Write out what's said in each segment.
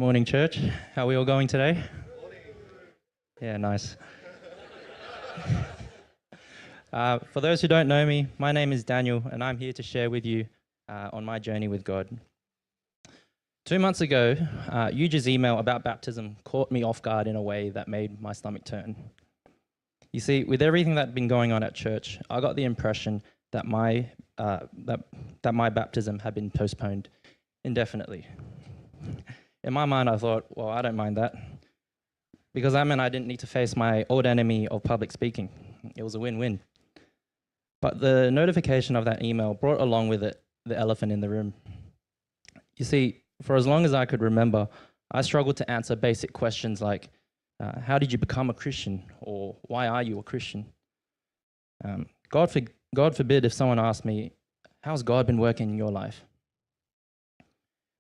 Morning, church. How are we all going today? Yeah, nice. For those who don't know me, my name is Daniel, and I'm here to share with you on my journey with God. 2 months ago, Euge's email about baptism caught me off guard in a way that made my stomach turn. You see, with everything that had been going on at church, I got the impression that my baptism had been postponed indefinitely. In my mind, I thought, well, I don't mind that, because that meant I didn't need to face my old enemy of public speaking. It was a win-win. But the notification of that email brought along with it the elephant in the room. You see, for as long as I could remember, I struggled to answer basic questions like, how did you become a Christian? Or why are you a Christian? God forbid if someone asked me, how's God been working in your life?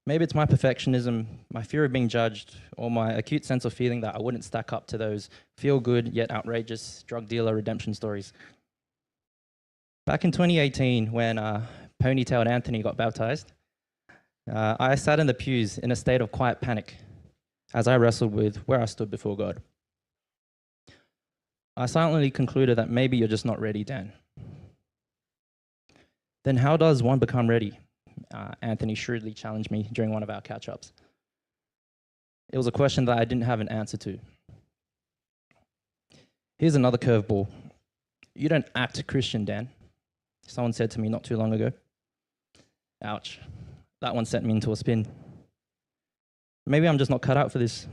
Maybe it's my perfectionism, my fear of being judged, or my acute sense of feeling that I wouldn't stack up to those feel-good yet outrageous drug dealer redemption stories. Back in 2018, when Ponytailed Anthony got baptized, I sat in the pews in a state of quiet panic as I wrestled with where I stood before God. I silently concluded that maybe you're just not ready, Dan. Then how does one become ready? Anthony shrewdly challenged me during one of our catch-ups. It was a question that I didn't have an answer to. Here's another curveball. You don't act Christian, Dan. Someone said to me not too long ago. Ouch. That one sent me into a spin. Maybe I'm just not cut out for this.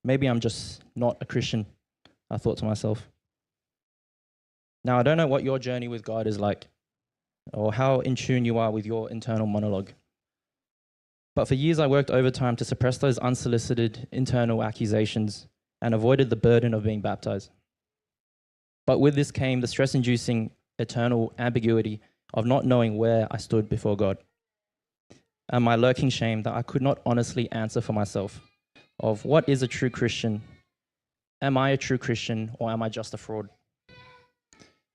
Maybe I'm just not a Christian, I thought to myself. Now, I don't know what your journey with God is like, or how in tune you are with your internal monologue. But for years, I worked overtime to suppress those unsolicited internal accusations and avoided the burden of being baptized. But with this came the stress-inducing eternal ambiguity of not knowing where I stood before God, and my lurking shame that I could not honestly answer for myself of what is a true Christian? Am I a true Christian, or am I just a fraud?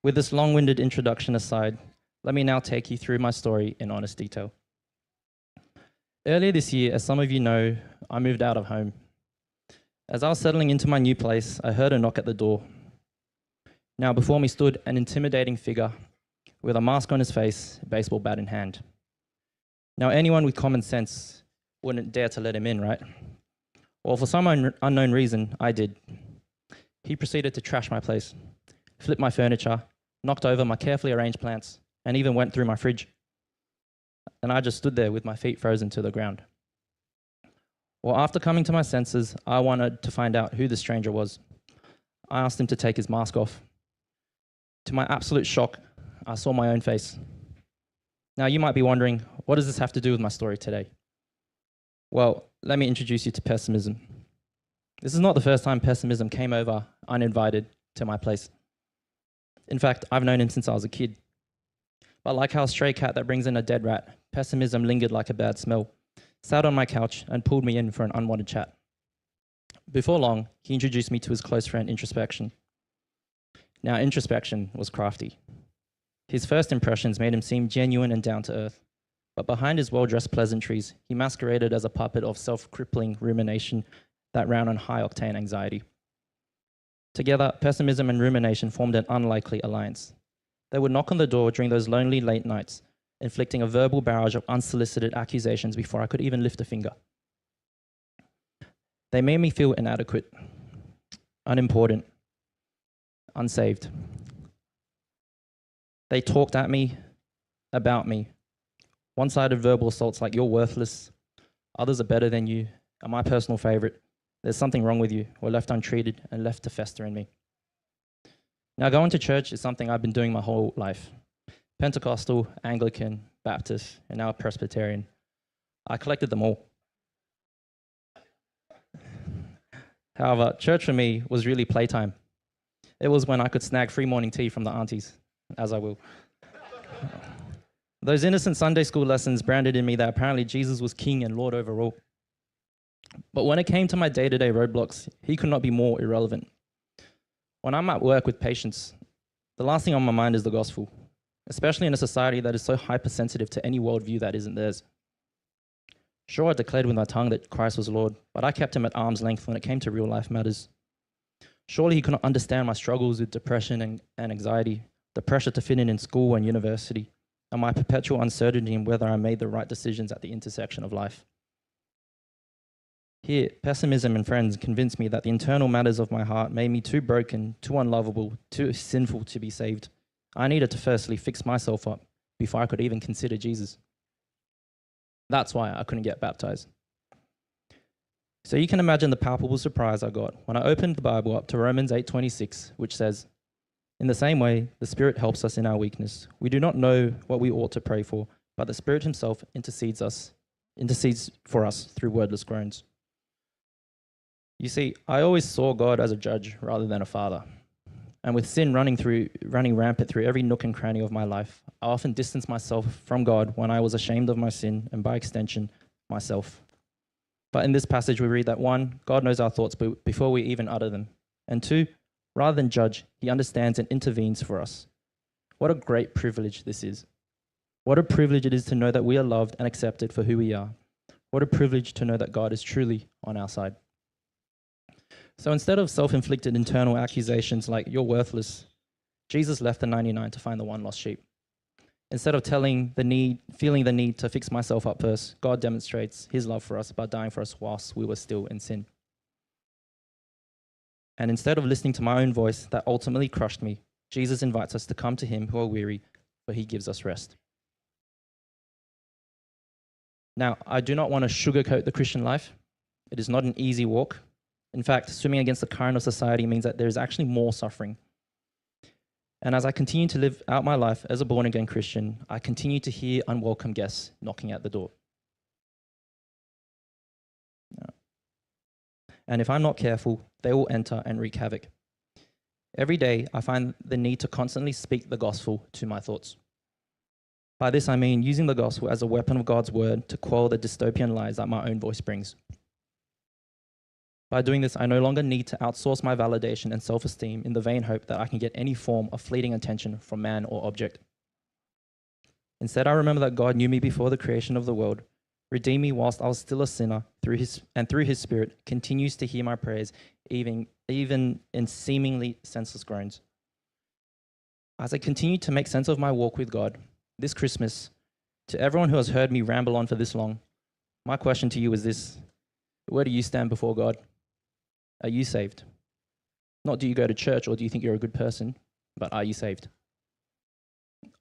With this long-winded introduction aside, let me now take you through my story in honest detail. Earlier this year, as some of you know, I moved out of home. As I was settling into my new place, I heard a knock at the door. Now before me stood an intimidating figure with a mask on his face, a baseball bat in hand. Now anyone with common sense wouldn't dare to let him in, right? Well, for some unknown reason, I did. He proceeded to trash my place, flip my furniture, knocked over my carefully arranged plants, and even went through my fridge. And I just stood there with my feet frozen to the ground. Well, after coming to my senses, I wanted to find out who the stranger was. I asked him to take his mask off. To my absolute shock, I saw my own face. Now, you might be wondering, what does this have to do with my story today? Well, let me introduce you to pessimism. This is not the first time pessimism came over uninvited to my place. In fact, I've known him since I was a kid. But like how a stray cat that brings in a dead rat, pessimism lingered like a bad smell, sat on my couch and pulled me in for an unwanted chat. Before long, he introduced me to his close friend, Introspection. Now, Introspection was crafty. His first impressions made him seem genuine and down to earth, but behind his well-dressed pleasantries, he masqueraded as a puppet of self-crippling rumination that ran on high-octane anxiety. Together, pessimism and rumination formed an unlikely alliance. They would knock on the door during those lonely late nights, inflicting a verbal barrage of unsolicited accusations before I could even lift a finger. They made me feel inadequate, unimportant, unsaved. They talked at me, about me. One-sided verbal assaults like, you're worthless, others are better than you, and my personal favorite, there's something wrong with you, were left untreated and left to fester in me. Now, going to church is something I've been doing my whole life. Pentecostal, Anglican, Baptist, and now Presbyterian. I collected them all. However, church for me was really playtime. It was when I could snag free morning tea from the aunties, as I will. Those innocent Sunday school lessons branded in me that apparently Jesus was king and Lord over all. But when it came to my day-to-day roadblocks, he could not be more irrelevant. When I'm at work with patients, the last thing on my mind is the gospel, especially in a society that is so hypersensitive to any worldview that isn't theirs. Sure, I declared with my tongue that Christ was Lord, but I kept him at arm's length when it came to real life matters. Surely he could not understand my struggles with depression and anxiety, the pressure to fit in school and university, and my perpetual uncertainty in whether I made the right decisions at the intersection of life. Here, pessimism and friends convinced me that the internal matters of my heart made me too broken, too unlovable, too sinful to be saved. I needed to firstly fix myself up before I could even consider Jesus. That's why I couldn't get baptized. So you can imagine the palpable surprise I got when I opened the Bible up to Romans 8:26, which says, "In the same way, the Spirit helps us in our weakness. We do not know what we ought to pray for, but the Spirit himself intercedes for us through wordless groans." You see, I always saw God as a judge rather than a father. And with sin running rampant through every nook and cranny of my life, I often distanced myself from God when I was ashamed of my sin and by extension, myself. But in this passage, we read that 1, God knows our thoughts before we even utter them. And 2, rather than judge, he understands and intervenes for us. What a great privilege this is. What a privilege it is to know that we are loved and accepted for who we are. What a privilege to know that God is truly on our side. So instead of self-inflicted internal accusations like, "You're worthless," Jesus left the 99 to find the one lost sheep. Instead of feeling the need to fix myself up first, God demonstrates his love for us by dying for us whilst we were still in sin. And instead of listening to my own voice that ultimately crushed me, Jesus invites us to come to him who are weary, for he gives us rest. Now, I do not want to sugarcoat the Christian life. It is not an easy walk. In fact, swimming against the current of society means that there is actually more suffering. And as I continue to live out my life as a born-again Christian, I continue to hear unwelcome guests knocking at the door. And if I'm not careful, they will enter and wreak havoc. Every day, I find the need to constantly speak the gospel to my thoughts. By this, I mean using the gospel as a weapon of God's word to quell the dystopian lies that my own voice brings. By doing this, I no longer need to outsource my validation and self-esteem in the vain hope that I can get any form of fleeting attention from man or object. Instead, I remember that God knew me before the creation of the world, redeemed me whilst I was still a sinner, through his Spirit, continues to hear my prayers, even in seemingly senseless groans. As I continue to make sense of my walk with God this Christmas, to everyone who has heard me ramble on for this long, my question to you is this: where do you stand before God? Are you saved? Not do you go to church or do you think you're a good person, but are you saved?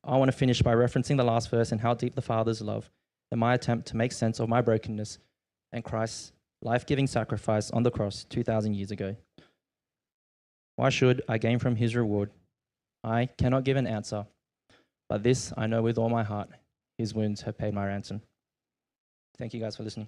I want to finish by referencing the last verse and how deep the Father's love in my attempt to make sense of my brokenness and Christ's life-giving sacrifice on the cross 2,000 years ago. Why should I gain from his reward? I cannot give an answer, but this I know with all my heart: his wounds have paid my ransom. Thank you guys for listening.